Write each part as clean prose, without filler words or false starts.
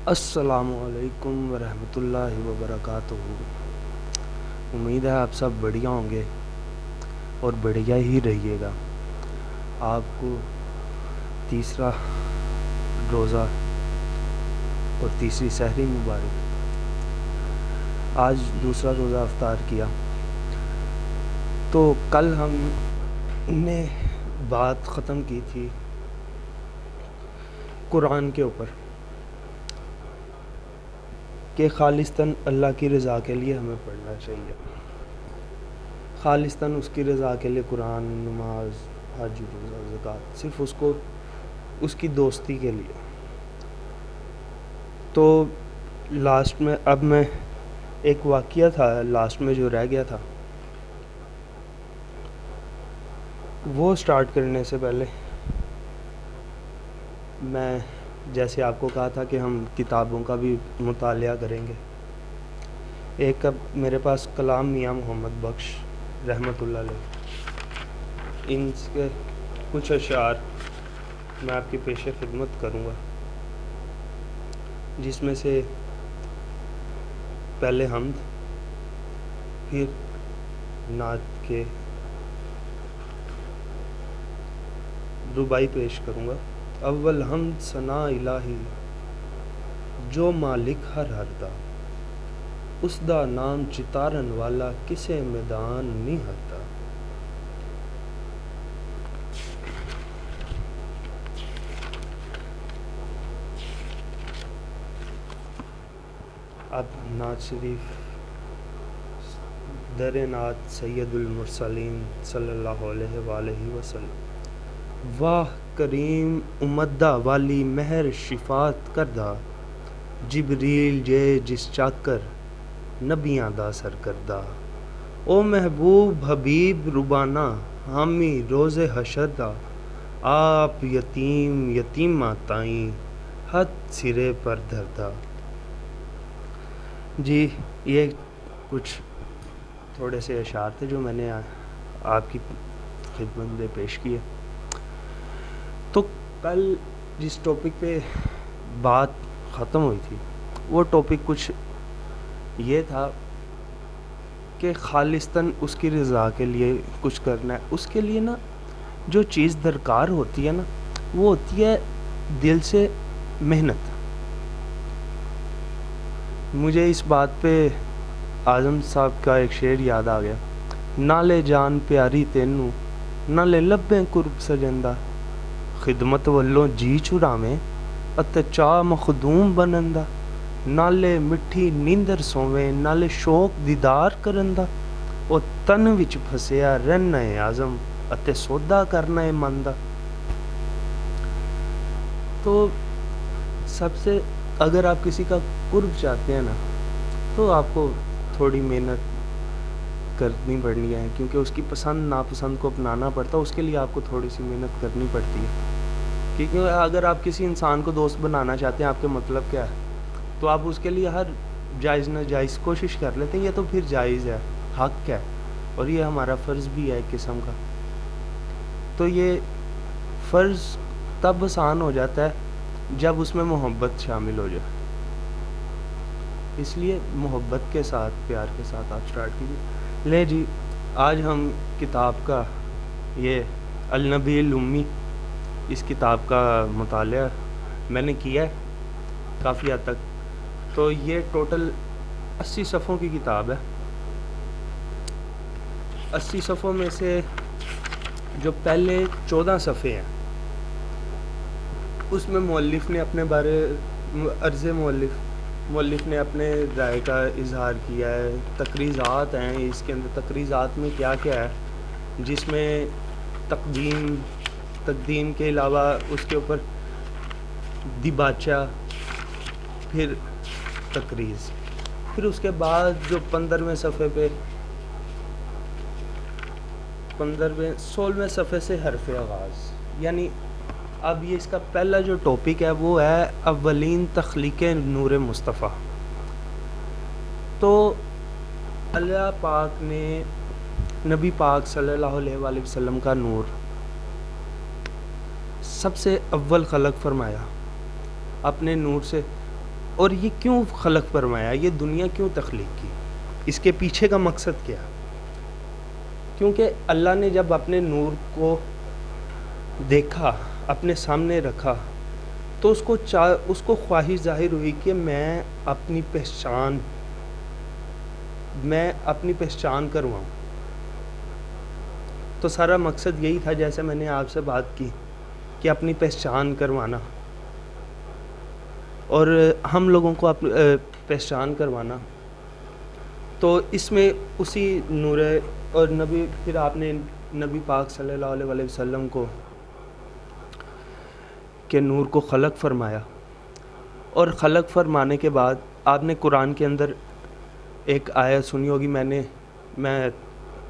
السلام علیکم ورحمۃ اللہ وبرکاتہ۔ امید ہے آپ سب بڑھیا ہوں گے اور بڑھیا ہی رہیے گا۔ آپ کو تیسرا روزہ اور تیسری سحری مبارک۔ آج دوسرا روزہ افطار کیا تو کل ہم نے بات ختم کی تھی قرآن کے اوپر کہ خالصتاً اللہ کی رضا کے لیے ہمیں پڑھنا چاہیے، خالصتاً اس کی رضا کے لیے قرآن، نماز، حج، روزہ، زکوٰۃ، صرف اس کی دوستی کے لیے۔ تو لاسٹ میں اب میں ایک واقعہ تھا لاسٹ میں جو رہ گیا تھا وہ سٹارٹ کرنے سے پہلے میں جیسے آپ کو کہا تھا کہ ہم کتابوں کا بھی مطالعہ کریں گے۔ ایک اب میرے پاس کلام میاں محمد بخش رحمۃ اللہ علیہ، ان کے کچھ اشعار میں آپ کی پیش خدمت کروں گا، جس میں سے پہلے حمد، پھر نعت کے ربائی پیش کروں گا۔ اول حمد ثنا الہی جو مالک ہر دا، اس دا نام چتارن والا کسے میدان نہیں ہردا۔ اب نعت شریف در نعت سید المرسلین صلی اللہ علیہ وآلہ وسلم۔ واہ کریم امدہ والی مہر شفات کردہ، جبریل جے جس چاکر نبیاں دا سر کردہ۔ او محبوب حبیب ربانہ حامی روز حشر دا، آپ یتیماں تائیں ہاتھ سرے پر دھردہ۔ جی یہ کچھ تھوڑے سے اشعار تھے جو میں نے آپ کی خدمت میں پیش کیے۔ تو کل جس ٹاپک پہ بات ختم ہوئی تھی وہ ٹاپک کچھ یہ تھا کہ خالصتاً اس کی رضا کے لیے کچھ کرنا ہے۔ اس کے لیے نا جو چیز درکار ہوتی ہے نا وہ ہوتی ہے دل سے محنت۔ مجھے اس بات پہ اعظم صاحب کا ایک شعر یاد آ گیا، نالے جان پیاری تینوں نالے لبیں قرب سجندہ، خدمت والوں جی چراویں اتے چاہ مخدوم بنندا، نالے مٹھی نیندر سوویں نالے شوق دیدار کرندا، او تن وچ پھسیا رہنا ہے اعظم اتے سودا کرنا ہے مندا۔ تو سب سے اگر آپ کسی کا قرب چاہتے ہیں نا تو آپ کو تھوڑی محنت کرنی پڑنی ہے، کیونکہ اس کی پسند ناپسند کو اپنانا پڑتا ہے، اس کے لیے آپ کو تھوڑی سی محنت کرنی پڑتی ہے۔ کیونکہ اگر آپ کسی انسان کو دوست بنانا چاہتے ہیں، آپ کے مطلب کیا ہے، تو آپ اس کے لیے ہر جائز ناجائز کوشش کر لیتے ہیں، یہ تو پھر جائز ہے، حق ہے، اور یہ ہمارا فرض بھی ہے ایک قسم کا۔ تو یہ فرض تب آسان ہو جاتا ہے جب اس میں محبت شامل ہو جائے، اس لیے محبت کے ساتھ پیار کے ساتھ آپ سٹارٹ کیجیے۔ لے جی آج ہم کتاب کا یہ النبی الامی اس کتاب کا مطالعہ میں نے کیا ہے کافی حد تک۔ تو یہ ٹوٹل 80 صفحوں کی کتاب ہے۔ 80 صفحوں میں سے جو پہلے 14 صفحے ہیں اس میں مؤلف نے اپنے بارے مؤلف نے اپنے رائے کا اظہار کیا ہے، تقریضات ہیں اس کے اندر۔ تقریضات میں کیا کیا ہے، جس میں تقدیم کے علاوہ اس کے اوپر دیباچہ، پھر تقریض، پھر اس کے بعد جو 16ویں صفحے سے حرف آغاز، یعنی اب یہ اس کا پہلا جو ٹاپک ہے وہ ہے اولین تخلیق نور مصطفیٰ۔ تو اللہ پاک نے نبی پاک صلی اللہ علیہ وآلہ وسلم کا نور سب سے اول خلق فرمایا، اپنے نور سے اور یہ کیوں خلق فرمایا، یہ دنیا کیوں تخلیق کی، اس کے پیچھے کا مقصد کیا؟ کیونکہ اللہ نے جب اپنے نور کو دیکھا، اپنے سامنے رکھا، تو اس کو خواہش ظاہر ہوئی کہ میں اپنی پہچان کرواؤں. تو سارا مقصد یہی تھا، جیسے میں نے آپ سے بات کی کہ اپنی پہچان کروانا، اور ہم لوگوں کو پہچان کروانا. تو اس میں اسی نور اور پھر آپ نے نبی پاک صلی اللہ علیہ وسلم کو کے نور کو خلق فرمایا، اور خلق فرمانے کے بعد آپ نے قرآن کے اندر ایک آیت سنی ہوگی. میں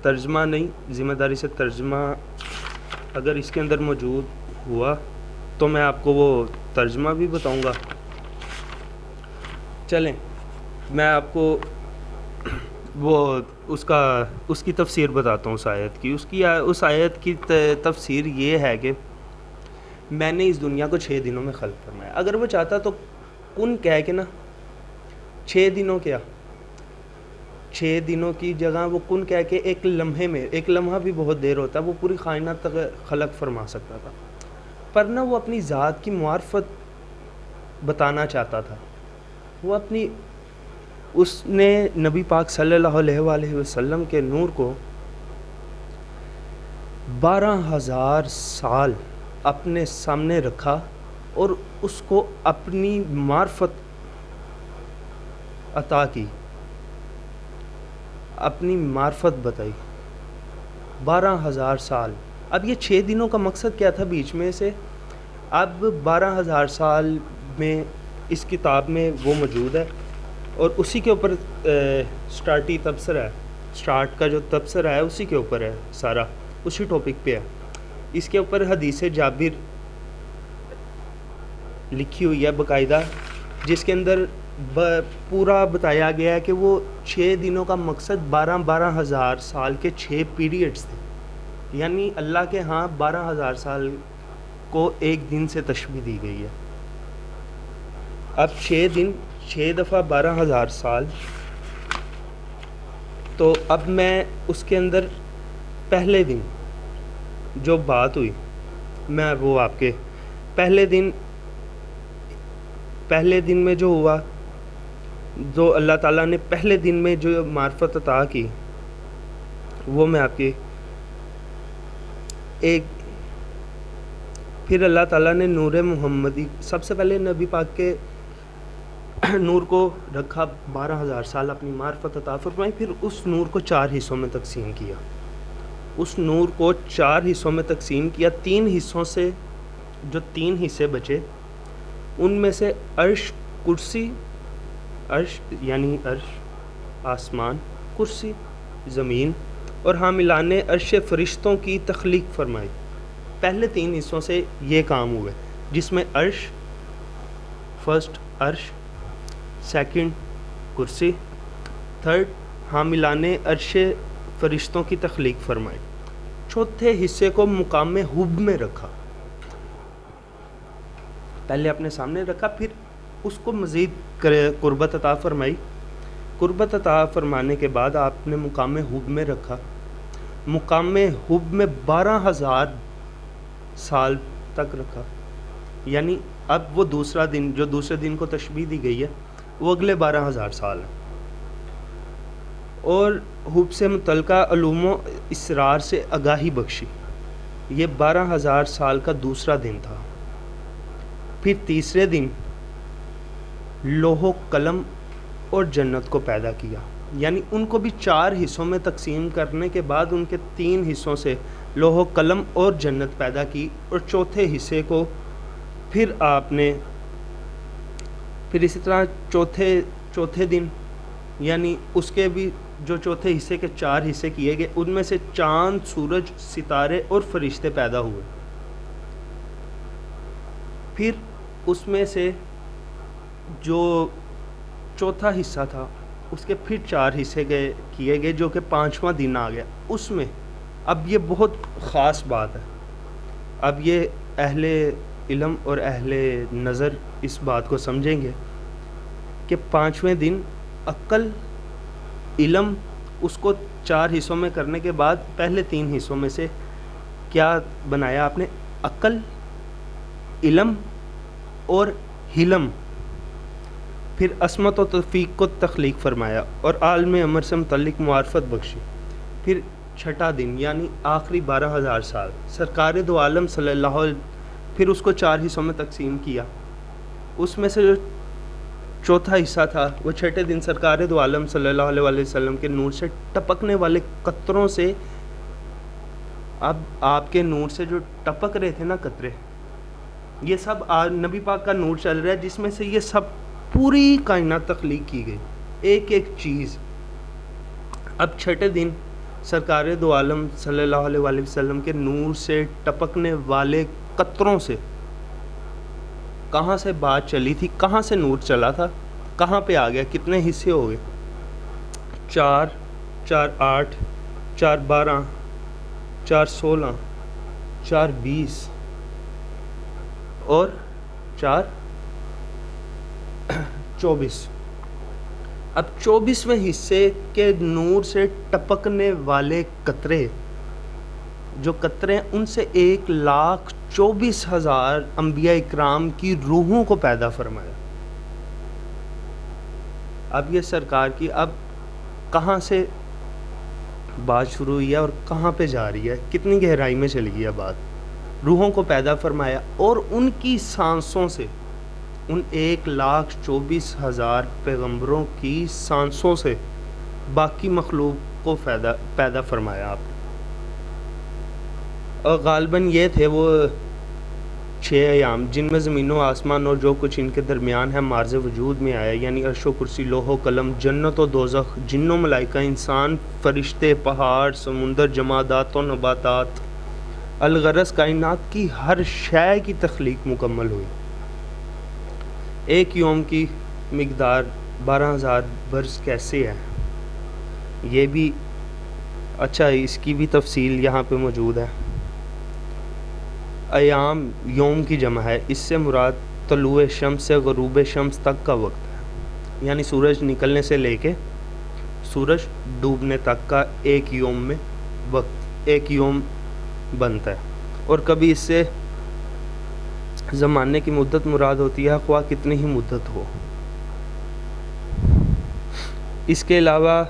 ترجمہ نہیں، ذمہ داری سے ترجمہ اگر اس کے اندر موجود ہوا تو میں آپ کو وہ ترجمہ بھی بتاؤں گا. چلیں میں آپ کو اس کی تفسیر بتاتا ہوں اس آیت کی. اس آیت کی تفسیر یہ ہے کہ میں نے اس دنیا کو 6 دنوں میں خلق فرمایا. اگر وہ چاہتا تو کن کہہ کے نا 6 دنوں کیا، 6 دنوں کی جگہ وہ کن کہہ کے ایک لمحے میں، ایک لمحہ بھی بہت دیر ہوتا ہے، وہ پوری کائنات تک خلق فرما سکتا تھا. پر نہ وہ اپنی ذات کی معرفت بتانا چاہتا تھا. اس نے نبی پاک صلی اللہ علیہ وآلہ وسلم کے نور کو 12,000 سال اپنے سامنے رکھا اور اس کو اپنی معرفت عطا کی، اپنی معرفت بتائی. 12,000 سال. اب یہ 6 دنوں کا مقصد کیا تھا بیچ میں سے؟ اب 12,000 سال میں اس کتاب میں وہ موجود ہے، اور اسی کے اوپر سٹارٹی تبصرہ ہے. سٹارٹ کا جو تبصرہ ہے اسی کے اوپر ہے، سارا اسی ٹاپک پہ ہے. اس کے اوپر حدیث جابر لکھی ہوئی ہے باقاعدہ، جس کے اندر پورا بتایا گیا ہے کہ وہ 6 دنوں کا مقصد 12,000 سال کے 6 پیریڈز تھے. یعنی اللہ کے ہاں 12,000 سال کو ایک دن سے تشبیہ دی گئی ہے. اب 6 دن، 6 دفعہ 12,000 سال. تو اب میں اس کے اندر پہلے دن جو بات ہوئی، میں وہ آپ کے پہلے دن میں جو ہوا، جو اللہ تعالیٰ نے پہلے دن میں جو معرفت عطا کی، وہ میں آپ کی پھر اللہ تعالیٰ نے نور محمدی، سب سے پہلے نبی پاک کے نور کو رکھا 12,000 سال، اپنی معرفت عطا فرمائی. پھر اس نور کو 4 حصوں میں تقسیم کیا. اس نور کو 4 حصوں میں تقسیم کیا. 3 حصوں سے جو 3 حصے بچے، ان میں سے عرش، کرسی، عرش یعنی عرش آسمان، کرسی زمین، اور حاملان عرش فرشتوں کی تخلیق فرمائی. پہلے 3 حصوں سے یہ کام ہوئے، جس میں عرش، فرسٹ عرش، سیکنڈ کرسی، تھرڈ حاملان عرش فرشتوں کی تخلیق فرمائی. چوتھے حصے کو مقام حب میں رکھا، پہلے اپنے سامنے رکھا، پھر اس کو مزید قربت عطا فرمائی. قربت عطا فرمانے کے بعد آپ نے مقام حب میں رکھا. مقام حب میں 12,000 سال تک رکھا. یعنی اب وہ دوسرا دن، جو دوسرے دن کو تشبیہ دی گئی ہے، وہ اگلے 12,000 سال ہیں. اور حب سے متعلقہ علوم و اسرار سے آگاہی بخشی. یہ 12,000 سال کا دوسرا دن تھا. پھر تیسرے دن لوح و قلم اور جنت کو پیدا کیا. یعنی ان کو بھی 4 حصوں میں تقسیم کرنے کے بعد ان کے 3 حصوں سے لوح و قلم اور جنت پیدا کی. اور چوتھے حصے کو پھر آپ نے پھر اسی طرح چوتھے دن، یعنی اس کے بھی جو چوتھے حصے کے 4 حصے کیے گئے، ان میں سے چاند، سورج، ستارے اور فرشتے پیدا ہوئے. پھر اس میں سے جو چوتھا حصہ تھا، اس کے پھر 4 حصے کیے گئے، جو کہ 5واں دن آ گیا. اس میں اب یہ بہت خاص بات ہے. اب یہ اہل علم اور اہل نظر اس بات کو سمجھیں گے کہ 5ویں دن عقل علم اس کو 4 حصوں میں کرنے کے بعد پہلے 3 حصوں میں سے کیا بنایا آپ نے؟ عقل، علم اور حلم. پھر عصمت و توفیق کو تخلیق فرمایا اور عالم امر سے متعلق معرفت بخشی. پھر 6 دن یعنی آخری 12,000 سال سرکار دو عالم صلی اللہ علیہ، پھر اس کو 4 حصوں میں تقسیم کیا. اس میں سے جو چوتھا حصہ تھا وہ 6 دن سرکار دو عالم صلی اللہ علیہ وسلم کے نور سے ٹپکنے والے قطروں سے. اب آپ کے نور سے جو ٹپک رہے تھے نا قطرے، یہ سب نبی پاک کا نور چل رہا ہے جس میں سے یہ سب پوری کائنات تخلیق کی گئی، ایک ایک چیز. اب 6 دن سرکار دو عالم صلی اللہ علیہ وسلم کے نور سے ٹپکنے والے قطروں سے کہاں سے بات چلی تھی، کہاں سے نور چلا تھا، کہاں پہ آ گیا، کتنے حصے ہو گئے؟ 4 4 8 4 12 4 16 4 20 اور 4 24. اب 24ویں حصے کے نور سے ٹپکنے والے قطرے، جو قطرے ہیں ان سے 1,24,000 انبیاء اکرام کی روحوں کو پیدا فرمایا. اب یہ سرکار کی اب کہاں سے بات شروع ہوئی ہے اور کہاں پہ جا رہی ہے، کتنی گہرائی میں چلی گئی ہے بات. روحوں کو پیدا فرمایا اور ان کی سانسوں سے، ان 1,24,000 پیغمبروں کی سانسوں سے باقی مخلوق کو پیدا فرمایا آپ نے. اور غالباً یہ تھے وہ 6 ایام جن میں زمین و آسمان اور جو کچھ ان کے درمیان ہے معرض وجود میں آیا، یعنی عرش و کرسی، لوح و قلم، جنت و دوزخ، جن و ملائکہ، انسان، فرشتے، پہاڑ، سمندر، جمادات و نباتات. الغرض کائنات کی ہر شے کی تخلیق مکمل ہوئی. ایک یوم کی مقدار 12,000 برس کیسے ہے، یہ بھی اچھا اس کی بھی تفصیل یہاں پہ موجود ہے. ایام یوم کی جمع ہے، اس سے مراد طلوع شمس سے غروب شمس تک کا وقت ہے، یعنی سورج نکلنے سے لے کے سورج ڈوبنے تک کا ایک یوم میں وقت، ایک یوم بنتا ہے. اور کبھی اس سے زمانے کی مدت مراد ہوتی ہے، خواہ کتنی ہی مدت ہو. اس کے علاوہ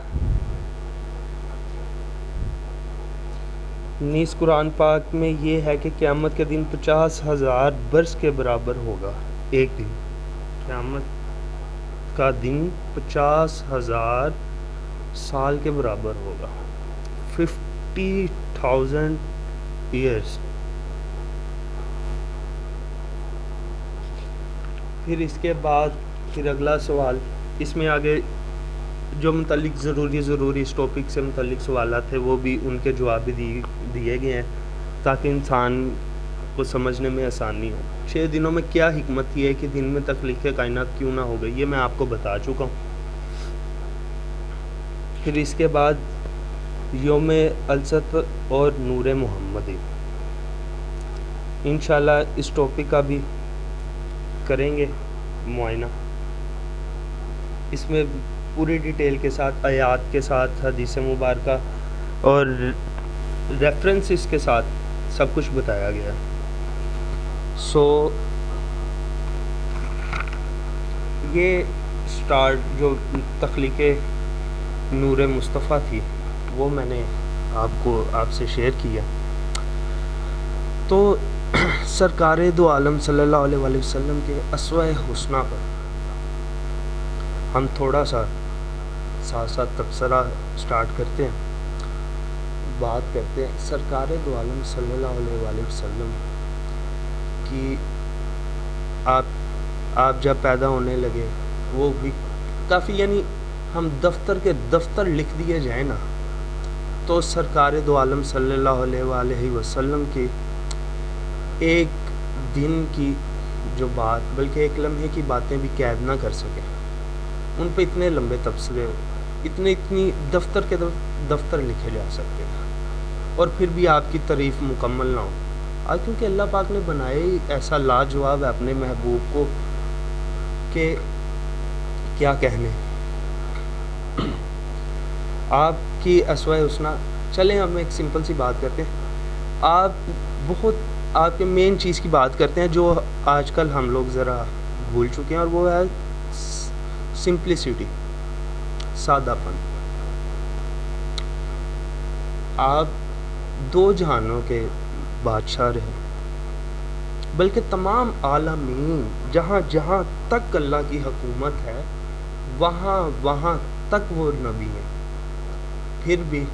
نیز قرآن پاک میں یہ ہے کہ قیامت کے دن 50,000 برس کے برابر ہوگا. ایک دن قیامت کا دن 50,000 سال کے برابر ہوگا. 50,000 ایئرس. پھر اس کے بعد پھر اگلا سوال، اس میں آگے جو متعلق ضروری اس ٹاپک سے متعلق سوالات تھے وہ بھی ان کے جواب بھی دیے گئے ہیں تاکہ انسان کو سمجھنے میں آسانی ہو. 6 دنوں میں کیا حکمت یہ ہے کہ دن میں تخلیق کائنات کیوں نہ ہو گئی، یہ میں آپ کو بتا چکا ہوں. پھر اس کے بعد یوم الست اور نور محمدی، انشاءاللہ اس ٹاپک کا بھی کریں گے معائنہ. اس میں پوری ڈیٹیل کے ساتھ، آیات کے ساتھ، حدیث مبارکہ اور ریفرنسز کے ساتھ سب کچھ بتایا گیا ہے. یہ سٹارٹ جو تخلیق نور مصطفیٰ تھی وہ میں نے آپ سے شیئر کیا. تو سرکار دو عالم صلی اللہ علیہ وسلم کے اسوہ حسنہ پر ہم تھوڑا سا ساتھ تبصرہ سٹارٹ کرتے ہیں. بات کرتے ہیں سرکار دو عالم صلی اللہ علیہ وسلم کی. آپ جب پیدا ہونے لگے وہ بھی کافی، یعنی ہم دفتر لکھ دیے جائیں نا تو سرکار دو عالم صلی اللہ علیہ وسلم کی ایک دن کی جو بات، بلکہ ایک لمحے کی باتیں بھی قید نہ کر سکیں. ان پہ اتنے لمبے تبصرے، اتنی دفتر لکھے جا سکتے ہیں اور پھر بھی آپ کی تعریف مکمل نہ ہو. آج کیونکہ اللہ پاک نے بنائے ایسا لاجواب ہے اپنے محبوب کو کہ کیا کہنے. آپ کی اسوہ حسنہ. چلیں ہم ایک سمپل سی بات کرتے ہیں. آپ کے مین چیز کی بات کرتے ہیں جو آج کل ہم لوگ ذرا بھول چکے ہیں, اور وہ ہے سمپلسٹی, سادہ پن. آپ دو جہانوں کے بادشاہ رہے, بلکہ تمام عالمین, جہاں جہاں تک اللہ کی حکومت ہے وہاں وہاں تک وہ نبی ہیں. پھر بھی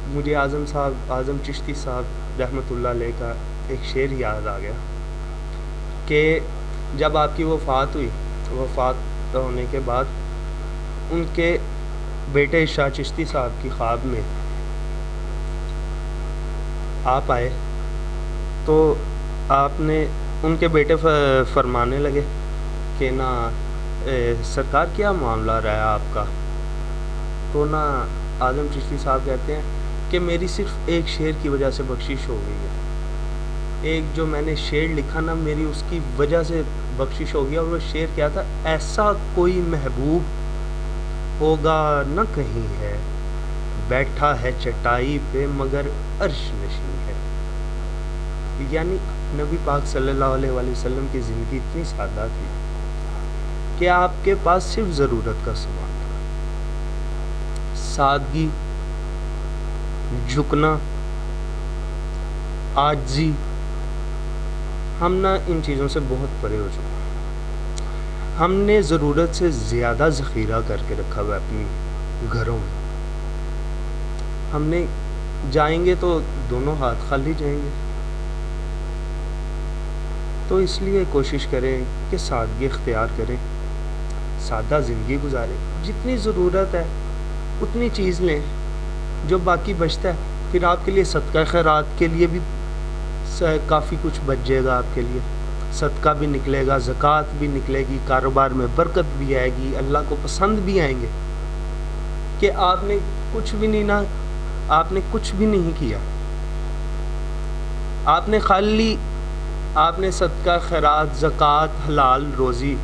مجھے اعظم چشتی صاحب رحمۃ اللہ علیہ کا ایک شعر یاد آ گیا کہ جب آپ کی وفات ہوئی, وفات ہونے کے بعد ان کے بیٹے شاہ چشتی صاحب کی خواب میں آپ آئے تو آپ نے ان کے بیٹے فرمانے لگے کہ نا سرکار کیا معاملہ رہا ہے آپ کا. تو نا اعظم چشتی صاحب کہتے ہیں کہ میری صرف ایک شعر کی وجہ سے بخشش ہو گئی ہے. ایک جو میں نے شعر لکھا نا, میری اس کی وجہ سے بخشش ہو گیا. اور وہ شعر کیا تھا؟ ایسا کوئی محبوب ہوگا نہ کہیں ہے, بیٹھا ہے چٹائی پہ مگر عرش نشین ہے. یعنی نبی پاک صلی اللہ علیہ وآلہ وسلم کی زندگی اتنی سادہ تھی کہ آپ کے پاس صرف ضرورت کا سامان تھا. سادگی, جھکنا, عاجزی. ہم نا ان چیزوں سے بہت پرے ہو چکے ہیں. ہم نے ضرورت سے زیادہ ذخیرہ کر کے رکھا ہوا ہے اپنی گھروں میں. ہم نے جائیں گے تو دونوں ہاتھ خالی جائیں گے. تو اس لیے کوشش کریں کہ سادگی اختیار کریں, سادہ زندگی گزاریں. جتنی ضرورت ہے اتنی چیز لیں, جو باقی بچتا ہے پھر آپ کے لیے صدقہ خیرات کے لیے بھی کافی کچھ بچ جائے گا. آپ کے لیے صدقہ بھی نکلے گا, زکوٰۃ بھی نکلے گی, کاروبار میں برکت بھی آئے گی, اللہ کو پسند بھی آئیں گے کہ آپ نے کچھ بھی نہیں نا, آپ نے کچھ بھی نہیں کیا. آپ نے صدقہ خیرات, زکوٰۃ, حلال روزی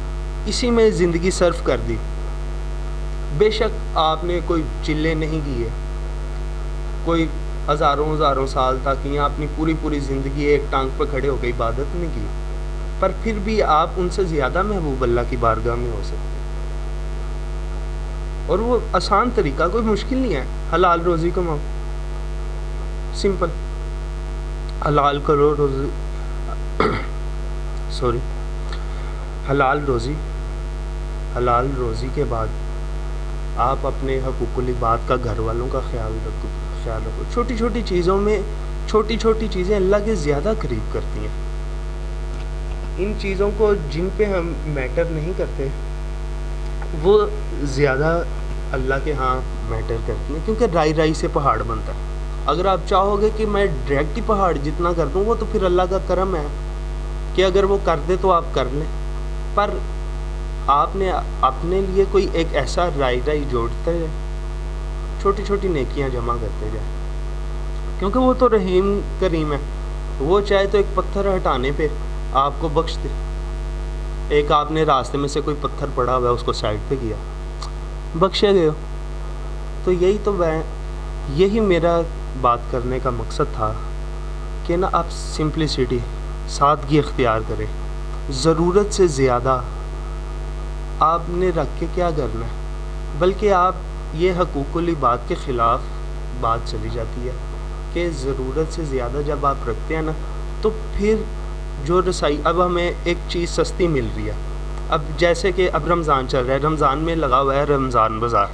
اسی میں زندگی صرف کر دی. بے شک آپ نے کوئی چلے نہیں کیے, کوئی ہزاروں سال تک یا اپنی پوری زندگی ایک ٹانگ پر کھڑے ہو کے عبادت نہیں کی, پر پھر بھی آپ ان سے زیادہ محبوب اللہ کی بارگاہ میں ہو سکتے. اور وہ آسان طریقہ, کوئی مشکل نہیں ہے. حلال روزی کماؤ, سمپل. حلال کرو روزی حلال روزی کے بعد آپ اپنے حقوق العباد کا, گھر والوں کا خیال رکھو. چھوٹی چھوٹی چیزوں میں, چھوٹی چیزیں اللہ کے زیادہ قریب کرتی ہیں. ان چیزوں کو جن پہ ہم میٹر نہیں کرتے وہ زیادہ اللہ کے ہاں میٹر کرتی ہیں, کیونکہ رائی سے پہاڑ بنتا ہے. اگر آپ چاہو گے کہ میں ڈائریکٹ ہی پہاڑ جتنا کر دوں, وہ تو پھر اللہ کا کرم ہے کہ اگر وہ کر دے تو آپ کر لیں. پر آپ نے اپنے لیے کوئی ایک ایسا رائی جوڑتے جائے, چھوٹی نیکیاں جمع کرتے جائیں, کیونکہ وہ تو رحیم کریم ہے. وہ چاہے تو ایک پتھر ہٹانے پہ آپ کو بخش دے. ایک آپ نے راستے میں سے کوئی پتھر پڑا ہوا ہے, اس کو سائڈ پہ کیا, بخشے گئے ہو. تو یہی میرا بات کرنے کا مقصد تھا کہ نا آپ سمپلسٹی, سادگی اختیار کریں. ضرورت سے زیادہ آپ نے رکھ کے کیا کرنا ہے, بلکہ آپ یہ حقوق العباد کے خلاف بات چلی جاتی ہے کہ ضرورت سے زیادہ جب آپ رکھتے ہیں نا تو پھر جو رسائی, اب ہمیں ایک چیز سستی مل رہی ہے. اب جیسے کہ اب رمضان چل رہا ہے, رمضان میں لگا ہوا ہے رمضان بازار.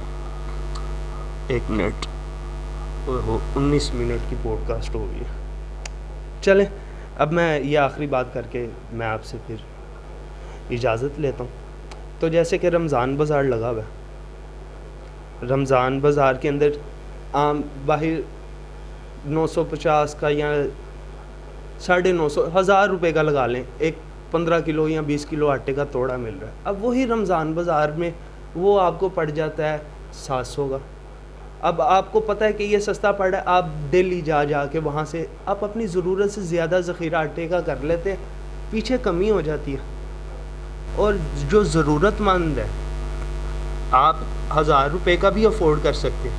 1 منٹ, 19 منٹ کی پوڈ کاسٹ ہو گئی ہے. چلیں اب میں یہ آخری بات کر کے میں آپ سے پھر اجازت لیتا ہوں. تو جیسے کہ رمضان بازار لگا ہوا ہے, رمضان بازار کے اندر عام باہر 950 کا یا 950, 1000 روپے کا لگا لیں, ایک 15 کلو یا 20 کلو آٹے کا توڑا مل رہا ہے. اب وہی رمضان بازار میں وہ آپ کو پڑ جاتا ہے 700 کا. اب آپ کو پتہ ہے کہ یہ سستا پڑ رہا ہے, آپ ڈیلی جا کے وہاں سے آپ اپنی ضرورت سے زیادہ ذخیرہ آٹے کا کر لیتے ہیں, پیچھے کمی ہو جاتی ہے. اور جو ضرورت مند ہے آپ 1000 روپے کا بھی افورڈ کر سکتے ہیں،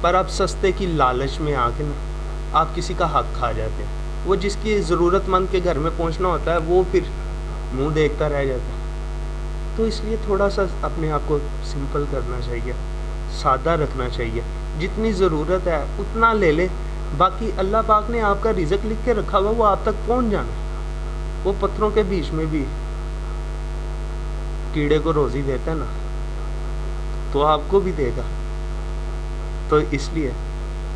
پر آپ سستے کی لالچ میں آ کے نا آپ کسی کا حق کھا جاتے ہیں. وہ جس کی ضرورت مند کے گھر میں پہنچنا ہوتا ہے وہ پھر منہ دیکھتا رہ جاتا ہے. تو اس لیے تھوڑا سا اپنے آپ کو سمپل کرنا چاہیے، سادہ رکھنا چاہیے. جتنی ضرورت ہے اتنا لے لے، باقی اللہ پاک نے آپ کا رزق لکھ کے رکھا ہوا، وہ آپ تک پہنچ جانا. وہ پتھروں کے بیچ میں بھی کیڑے کو روزی دیتا ہے نا، تو آپ کو بھی دے گا. تو اس لیے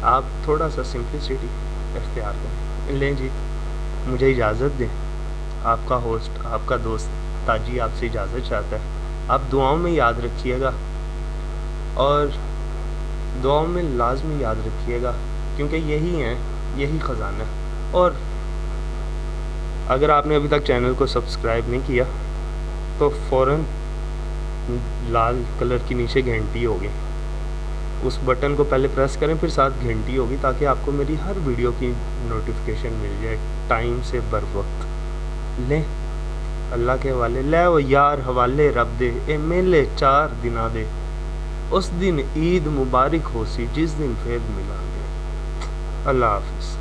آپ تھوڑا سا سمپلسٹی اختیار کریں. لیں جی، مجھے اجازت دیں. آپ کا ہوسٹ، آپ کا دوست تاجی آپ سے اجازت چاہتا ہے. آپ دعاؤں میں یاد رکھیے گا، اور دعاؤں میں لازمی یاد رکھیے گا، کیونکہ یہی خزانہ ہے. اور اگر آپ نے ابھی تک چینل کو سبسکرائب نہیں کیا تو فوراً لال کلر کی نیچے گھنٹی ہوگی، اس بٹن کو پہلے پریس کریں، پھر ساتھ گھنٹی ہوگی، تاکہ آپ کو میری ہر ویڈیو کی نوٹیفیکیشن مل جائے ٹائم سے بر وقت. لیں اللہ کے حوالے، لے وہ یار حوالے رب دے، اے میلے 4 دناں دے، اس دن عید مبارک ہو سی جس دن پھر ملیں گے. اللہ حافظ.